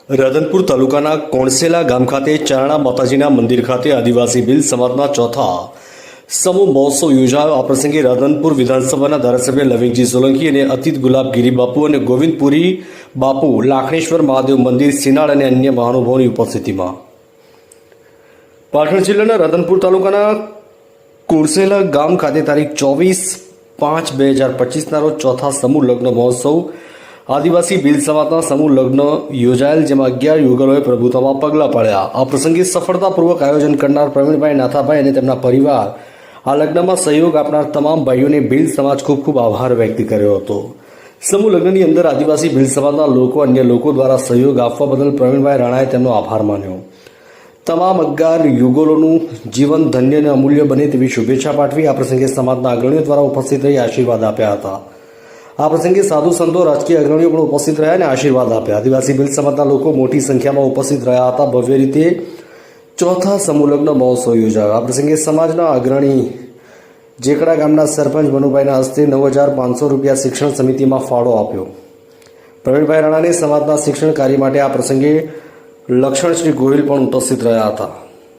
રાધનપુર તાલુકાના કોણસેલા ગામ ખાતે ચારણા માતાજીના મંદિર ખાતે આદિવાસી ભીલ સમાજના ચોથા સમૂહ મહોત્સવ યોજાયો। આ પ્રસંગે રાધનપુર વિધાનસભાના ધારાસભ્ય લવિંગજી સોલંકી અને અતિત ગુલાબગીરી બાપુ અને ગોવિંદપુરી બાપુ, લાખણેશ્વર મહાદેવ મંદિર, સિનાળ અને અન્ય મહાનુભાવોની ઉપસ્થિતિમાં પાટણ જિલ્લાના રાધનપુર તાલુકાના કોણસેલા ગામ ખાતે તારીખ 24/5/2025ના રોજ ચોથા સમૂહ લગ્ન મહોત્સવ આદિવાસી ભીલ સમાજના સમૂહ લગ્ન યોજાયેલ, જેમાં 11 યુગલોએ પ્રભુતામાં પગલાં પાડ્યા। આ પ્રસંગે સફળતાપૂર્વક આયોજન કરનાર પ્રવીણભાઈ, નાથાભાઈ અને તેમના પરિવાર, આ લગ્નમાં સહયોગ આપનાર તમામ ભાઈઓને ભીલ સમાજ ખૂબ ખૂબ આભાર વ્યક્ત કર્યો હતો। સમૂહ લગ્નની અંદર આદિવાસી ભીલ સમાજના લોકો અન્ય લોકો દ્વારા સહયોગ આપવા બદલ પ્રવીણભાઈ રાણાએ તેમનો આભાર માન્યો। તમામ 11 યુગલોનું જીવન ધન્ય અને અમૂલ્ય બને તેવી શુભેચ્છા પાઠવી આ પ્રસંગે સમાજના અગ્રણીઓ દ્વારા ઉપસ્થિત રહી આશીર્વાદ આપ્યા હતા। આ પ્રસંગે સાધુ સંતો, રાજકીય અગ્રણીઓ પણ ઉપસ્થિત રહ્યા અને આશીર્વાદ આપ્યા। આદિવાસી ભીલ સમાજના લોકો મોટી સંખ્યામાં ઉપસ્થિત રહ્યા હતા। ભવ્ય રીતે ચોથા સમૂહ લગ્ન મહોત્સવ યોજાયો। આ પ્રસંગે સમાજના અગ્રણી જેકડા ગામના સરપંચ મનુભાઈના હસ્તે 9,500 રૂપિયા શિક્ષણ સમિતિમાં ફાળો આપ્યો। પ્રવીણભાઈ રાણાને સમાજના શિક્ષણ કાર્ય માટે આ પ્રસંગે લક્ષણ શ્રી ગોહિલ પણ ઉપસ્થિત રહ્યા હતા।